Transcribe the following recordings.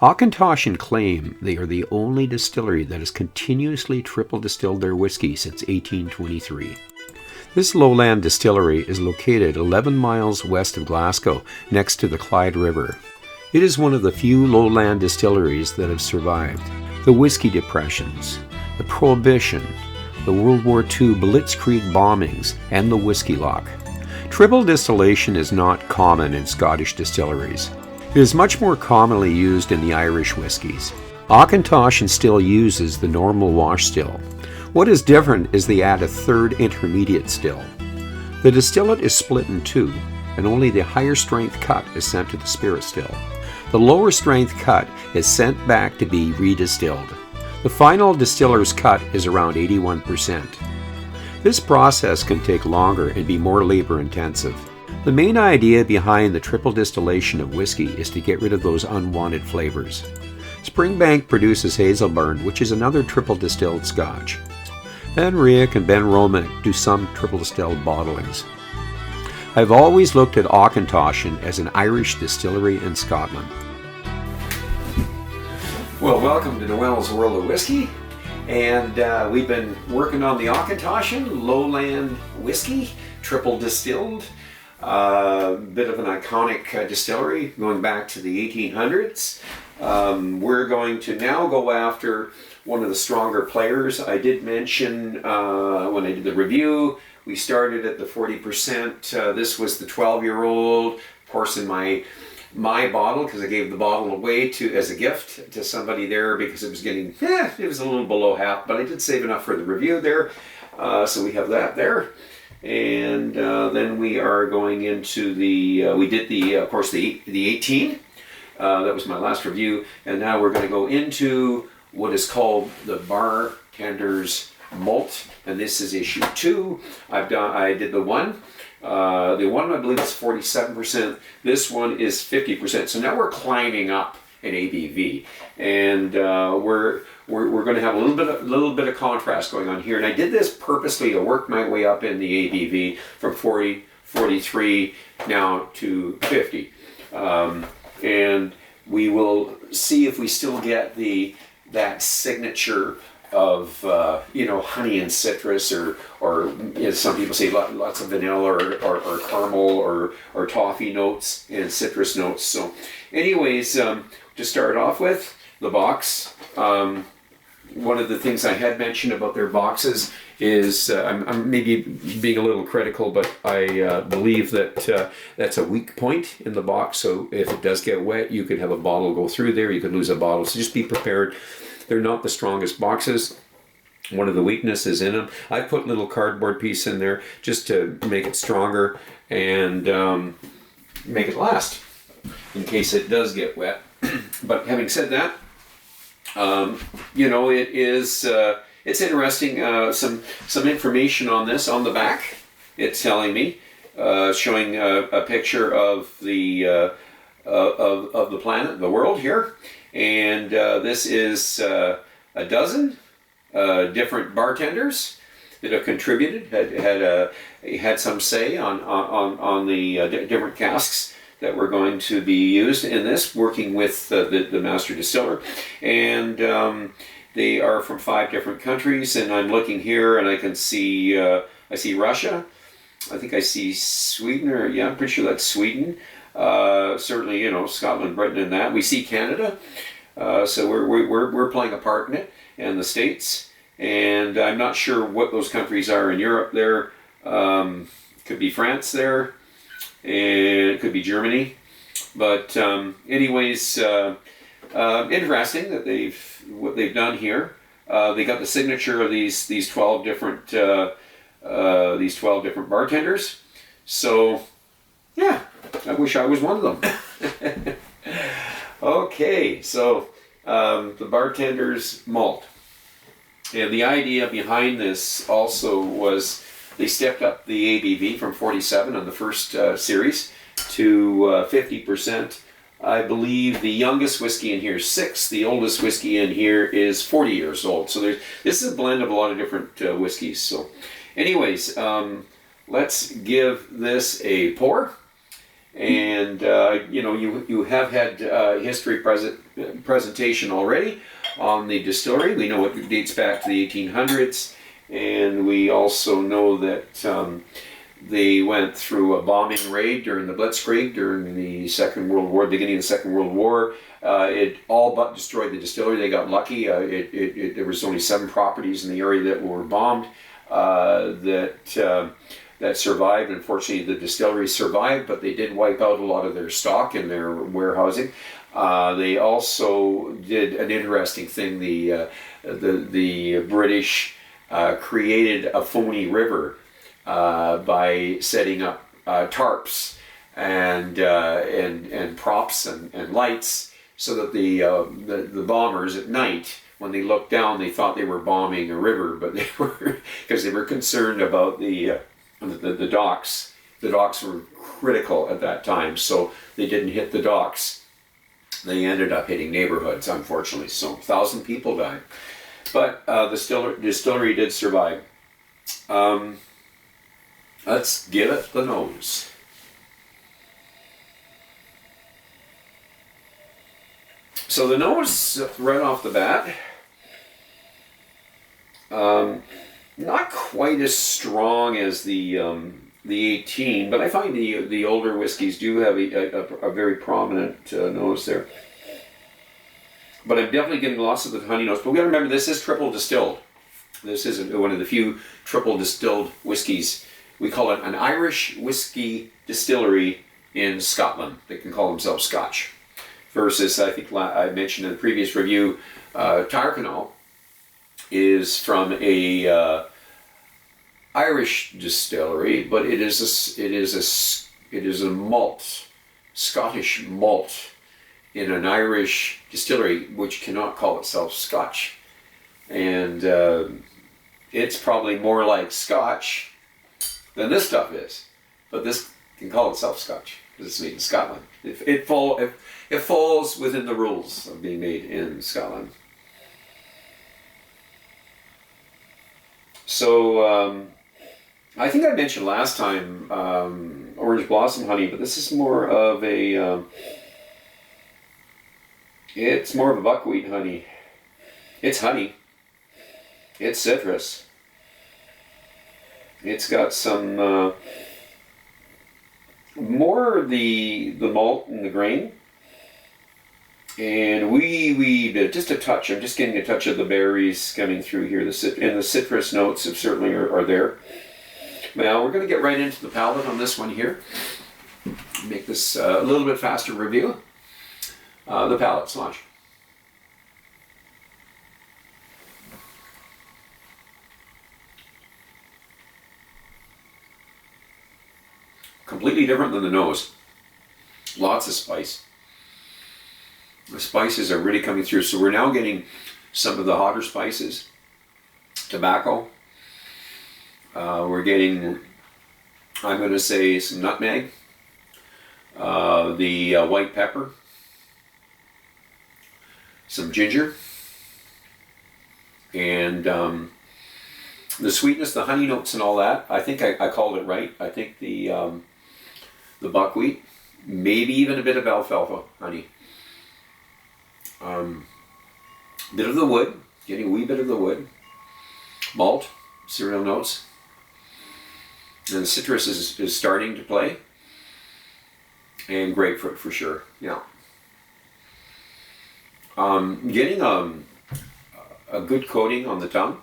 Auchentoshan claim they are the only distillery that has continuously triple distilled their whiskey since 1823. This lowland distillery is located 11 miles west of Glasgow, next to the Clyde River. It is one of the few lowland distilleries that have survived the whiskey depressions, the Prohibition, the World War II Blitzkrieg bombings, and the whiskey lock. Triple distillation is not common in Scottish distilleries. It is much more commonly used in the Irish whiskies. Auchentoshan still uses the normal wash still. What is different is they add a third intermediate still. The distillate is split in two, and only the higher strength cut is sent to the spirit still. The lower strength cut is sent back to be redistilled. The final distiller's cut is around 81%. This process can take longer and be more labor intensive. The main idea behind the triple distillation of whiskey is to get rid of those unwanted flavors. Springbank produces Hazelburn, which is another triple distilled scotch. Ben Riach and Ben Romanek do some triple distilled bottlings. I've always looked at Auchentoshan as an Irish distillery in Scotland. Well, welcome to Noel's World of Whiskey, and we've been working on the Auchentoshan lowland whiskey, triple distilled, bit of an iconic distillery going back to the 1800s. We're going to now go after one of the stronger players. I did mention when I did the review, we started at the 40%. This was the 12-year-old, of course, in my bottle, because I gave the bottle away as a gift to somebody there because it was getting, it was a little below half, but I did save enough for the review there. So we have that there. And then we are going into we did of course, the 18. That was my last review. And now we're going to go into what is called the Bartenders Malt. And this is issue 2. I did the one. The one, I believe, is 47%. This one is 50%. So now we're climbing up in ABV, and we're going to have a little bit of contrast going on here. And I did this purposely to work my way up in the ABV from 40, 43 now to 50, and we will see if we still get that signature of honey and citrus, or some people say lots of vanilla or caramel or toffee notes and citrus notes. So anyways, to start off with the box, one of the things I had mentioned about their boxes is I'm maybe being a little critical, but I believe that that's a weak point in the box. So if it does get wet, you could have a bottle go through there, you could lose a bottle. So just be prepared. They're not the strongest boxes. One of the weaknesses in them, I put little cardboard piece in there just to make it stronger and make it last in case it does get wet. But having said that, it is it's interesting. Some information on this on the back. It's telling me, showing a picture of the planet, the world here. And this is a dozen different bartenders that have contributed, had some say on the different casks that were going to be used in this, working with the master distiller. And they are from 5 different countries. And I'm looking here, and I can see I see Russia. I think I see Sweden, I'm pretty sure that's Sweden. Certainly, Scotland, Britain, and that. We see Canada, so we're playing a part in it, and the States. And I'm not sure what those countries are in Europe. There could be France there, and it could be Germany. But anyways, interesting that what they've done here. They got the signature of these 12 different bartenders. So yeah. I wish I was one of them. Okay, so the Bartenders Malt. And the idea behind this also was they stepped up the ABV from 47 on the first series to 50%. I believe the youngest whiskey in here is 6. The oldest whiskey in here is 40 years old. So this is a blend of a lot of different whiskeys. So anyways, let's give this a pour. And you have had history presentation already on the distillery. We know it dates back to the 1800s, and we also know that they went through a bombing raid during the Blitzkrieg during the Second World War, beginning of the Second World War. It all but destroyed the distillery. They got lucky. There was only 7 properties in the area that were bombed that survived. Unfortunately, the distillery survived, but they did wipe out a lot of their stock in their warehousing. They also did an interesting thing. The British created a phony river by setting up tarps and props and lights, so that the bombers at night, when they looked down, they thought they were bombing a river, but they were, because they were concerned about the docks. The docks were critical at that time, so they didn't hit the docks. They ended up hitting neighborhoods, unfortunately. So 1,000 people died, but the distillery did survive. Let's give it the nose. So the nose, right off the bat, not quite as strong as the 18, but I find the older whiskeys do have a very prominent nose there. But I'm definitely getting lots of the honey notes. But we got to remember, this is triple distilled. This is one of the few triple distilled whiskeys. We call it an Irish whiskey distillery in Scotland. They can call themselves Scotch. Versus, I think I mentioned in the previous review, Tyrconnell is from a Irish distillery, but it is a malt, Scottish malt, in an Irish distillery which cannot call itself Scotch, and it's probably more like Scotch than this stuff is, but this can call itself Scotch because it's made in Scotland. It falls within the rules of being made in Scotland. So I think I mentioned last time orange blossom honey, but this is more of a it's more of a buckwheat honey. It's honey. It's citrus. It's got some more the malt and the grain. And just a touch. I'm just getting a touch of the berries coming through here. And the citrus notes certainly are there. Now we're going to get right into the palate on this one here. Make this a little bit faster review. The palate slash. Completely different than the nose. Lots of spice. The spices are really coming through. So we're now getting some of the hotter spices. Tobacco. We're getting, I'm going to say, some nutmeg. The white pepper. Some ginger. And the sweetness, the honey notes and all that. I think I called it right. I think the buckwheat. Maybe even a bit of alfalfa honey. Bit of the wood, getting a wee bit of the wood, malt, cereal notes, and the citrus is starting to play, and grapefruit for sure. Yeah. Getting a good coating on the tongue,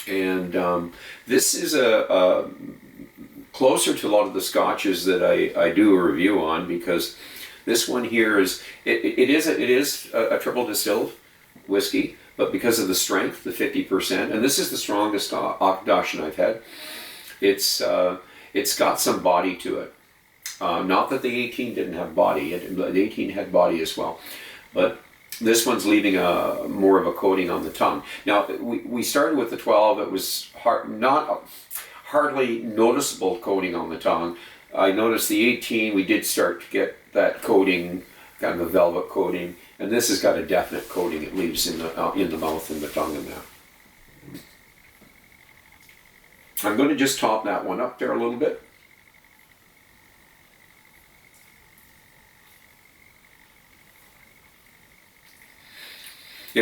and this is a closer to a lot of the scotches that I do a review on, because this one here is it is a triple distilled whiskey, but because of the strength, the 50%, and this is the strongest Auchentoshan I've had. It's got some body to it. Not that the 18 didn't have body. The 18 had body as well, but this one's leaving more of a coating on the tongue. Now we started with the 12. It was hardly noticeable coating on the tongue. I noticed the 18, we did start to get that coating, kind of a velvet coating, and this has got a definite coating it leaves in the mouth and the tongue and that. I'm going to just top that one up there a little bit.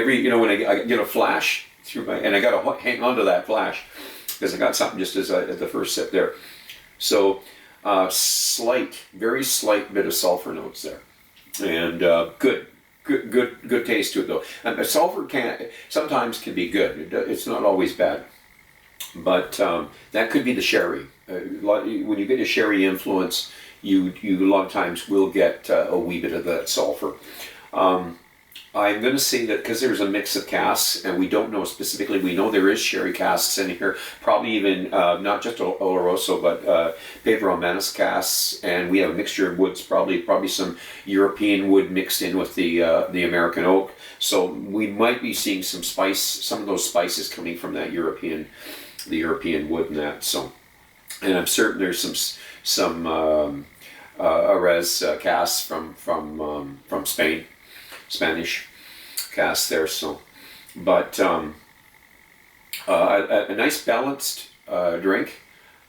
when I get a flash through and I got to hang on to that flash because I got something just as at the first sip there. So very slight bit of sulfur notes there, and good taste to it though. And sulfur sometimes can be good. It's not always bad, but that could be the sherry. When you get a sherry influence, you a lot of times will get a wee bit of that sulfur. I'm going to say that because there's a mix of casks, and we don't know specifically, we know there is sherry casks in here, probably even not just Oloroso, but Pedro Romanos casks, and we have a mixture of woods, probably some European wood mixed in with the American oak. So we might be seeing some of those spices coming from that European wood and that. So, and I'm certain there's some Jerez casks from Spain. Spanish cast there, so but a nice balanced drink.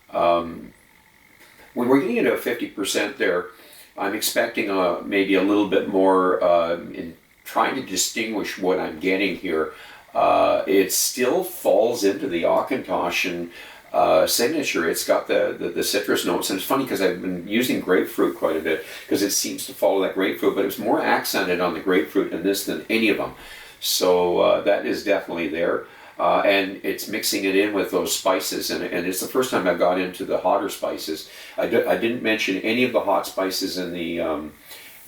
When we're getting into a 50% there, I'm expecting maybe a little bit more in trying to distinguish what I'm getting here. It still falls into the Auchentoshan signature. It's got the citrus notes, and it's funny because I've been using grapefruit quite a bit because it seems to follow that grapefruit, but it's more accented on the grapefruit in this than any of them. So that is definitely there, and it's mixing it in with those spices, and it's the first time I got into the hotter spices. I didn't mention any of the hot spices in the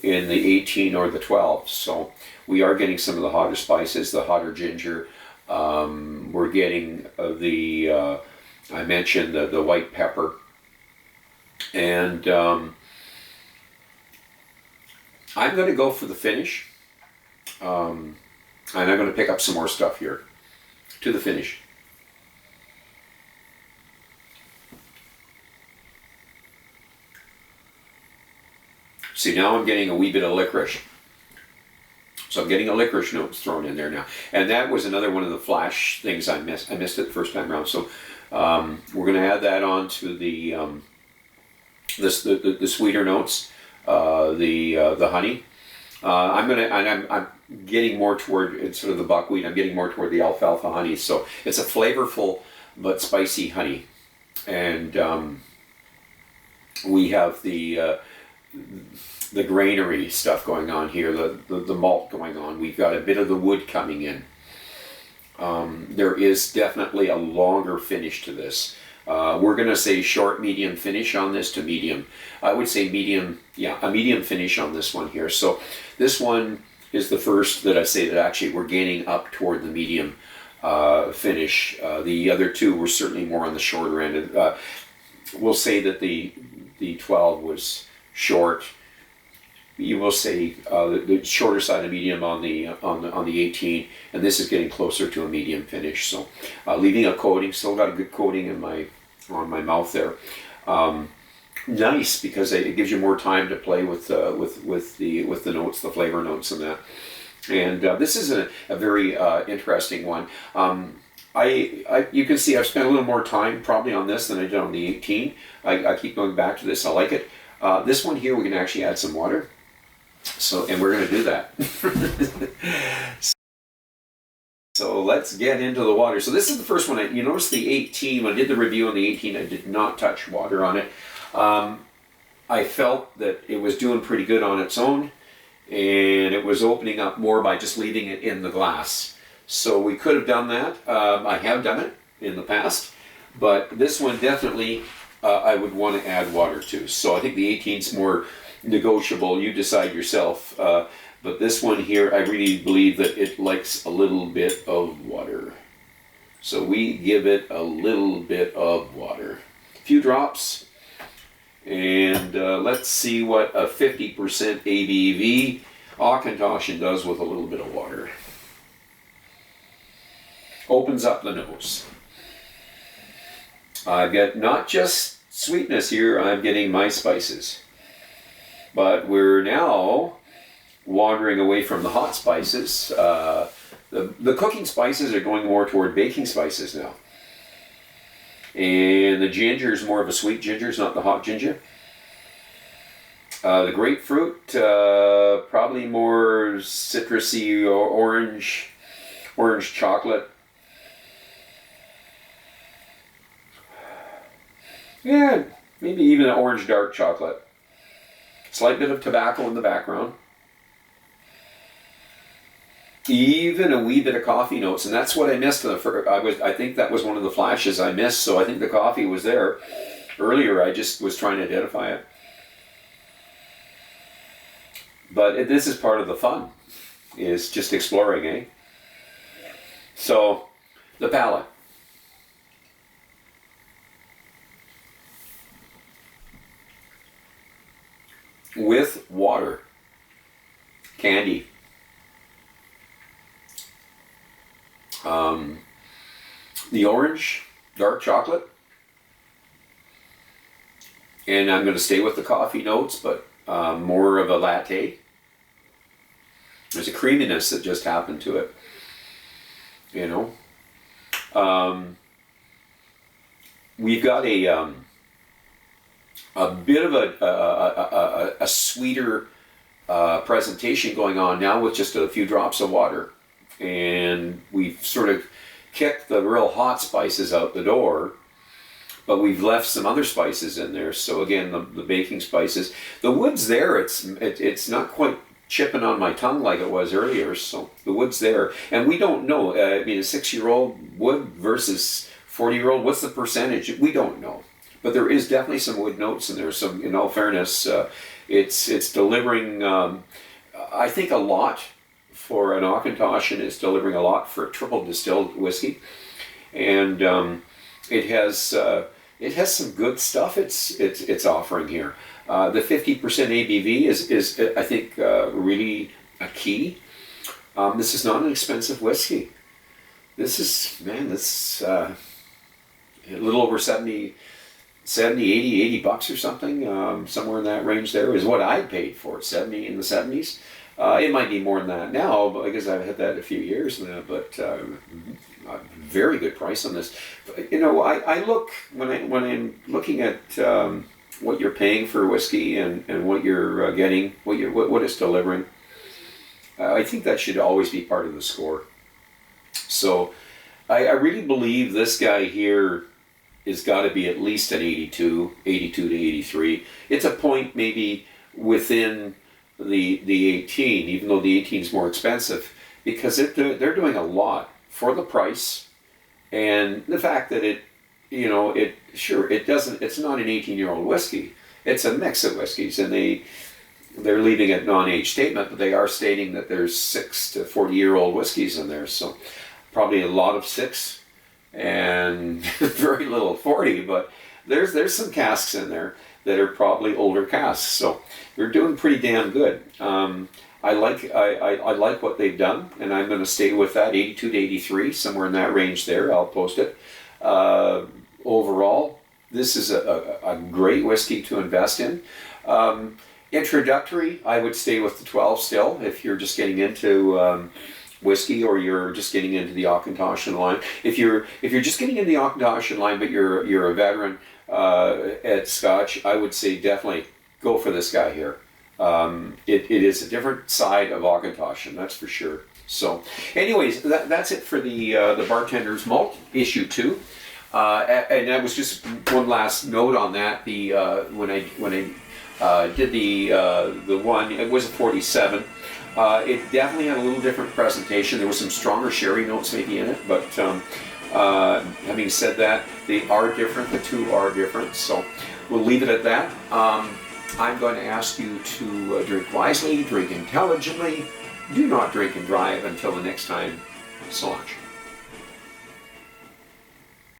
18 or the 12, so we are getting some of the hotter spices, the hotter ginger. We're getting I mentioned the white pepper, and I'm going to go for the finish, and I'm going to pick up some more stuff here to the finish. See, now I'm getting a wee bit of licorice. So I'm getting a licorice notes thrown in there now, and that was another one of the flash things I missed. I missed it the first time around. So we're going to add that on to the sweeter notes, the honey. I'm getting more toward sort of the buckwheat. I'm getting more toward the alfalfa honey. So it's a flavorful but spicy honey, and we have the granary stuff going on here, the malt going on. We've got a bit of the wood coming in. There is definitely a longer finish to this. We're going to say short, medium finish on this to medium. I would say medium, a medium finish on this one here. So this one is the first that I say that actually we're gaining up toward the medium finish. The other two were certainly more on the shorter end. We'll say that the 12 was short. You will say the shorter side of medium on the 18, and this is getting closer to a medium finish. So leaving a coating, still got a good coating on my mouth there. Nice, because it gives you more time to play with the notes, the flavor notes, and that. And this is a very interesting one. You can see I've spent a little more time probably on this than I did on the 18. I keep going back to this. I like it. This one here, we can actually add some water. And we're going to do that. So let's get into the water. So this is the first one. You notice the 18, when I did the review on the 18, I did not touch water on it. I felt that it was doing pretty good on its own, and it was opening up more by just leaving it in the glass. So we could have done that. I have done it in the past, but this one definitely I would want to add water to. So I think the 18 is more negotiable. You decide yourself. But this one here, I really believe that it likes a little bit of water. So we give it a little bit of water. A few drops. And let's see what a 50% ABV Auchentoshan does with a little bit of water. Opens up the nose. I've got not just sweetness here, I'm getting my spices. But we're now wandering away from the hot spices. The cooking spices are going more toward baking spices now. And the ginger is more of a sweet ginger, it's not the hot ginger. The grapefruit, probably more citrusy or orange. orange chocolate. Yeah, maybe even an orange dark chocolate. Slight bit of tobacco in the background. Even a wee bit of coffee notes, and that's what I missed. I think that was one of the flashes I missed. So I think the coffee was there earlier. I just was trying to identify it. But this is part of the fun, is just exploring, eh? So the palate. With water, candy. The orange, dark chocolate, and I'm going to stay with the coffee notes, but more of a latte. There's a creaminess that just happened to it, you know. We've got a bit of a sweeter presentation going on now with just a few drops of water, and we've sort of kicked the real hot spices out the door, but we've left some other spices in there. So again, the baking spices, the wood's there. It's not quite chipping on my tongue like it was earlier. So the wood's there, and we don't know. I mean, a 6-year-old wood versus 40-year-old. What's the percentage? We don't know, but there is definitely some wood notes in there. Some, in all fairness, it's delivering. I think a lot. For an Auchentoshan, is delivering a lot for a triple distilled whiskey, and it has some good stuff. It's offering here. The 50% ABV is I think really a key. This is not an expensive whiskey. This is a little over 70, 80 bucks or something. Somewhere in that range there is what I paid for it. 70 in the 70s. It might be more than that now, because I've had that a few years now, but a very good price on this. You know, I look, when I'm looking at what you're paying for whiskey and what you're getting, what it's delivering, I think that should always be part of the score. So I really believe this guy here has got to be at least an 82 to 83. It's a point maybe within the 18, even though the 18 is more expensive, because they're doing a lot for the price, and the fact that it's not an 18-year-old whiskey. It's a mix of whiskeys, and they're leaving a non-age statement, but they are stating that there's 6 to 40-year-old whiskeys in there. So probably a lot of 6 and very little 40, but there's some casks in there that are probably older casks. So they're doing pretty damn good. I like what they've done, and I'm going to stay with that 82 to 83, somewhere in that range there. I'll post it. Overall, this is a great whiskey to invest in. Introductory, I would stay with the 12 still if you're just getting into whiskey, or you're just getting into the Auchentoshan line. If you're just getting into the Auchentoshan line, but you're a veteran at Scotch, I would say definitely go for this guy here. It is a different side of Auchentoshan, that's for sure. So, anyways, that's it for the Bartenders Malt issue 2. And that was just one last note on that. When I did the one, it was a 47. It definitely had a little different presentation. There was some stronger sherry notes maybe in it, but having said that, they are different. The two are different, so we'll leave it at that. I'm going to ask you to drink wisely, drink intelligently. Do not drink and drive until the next time. So much.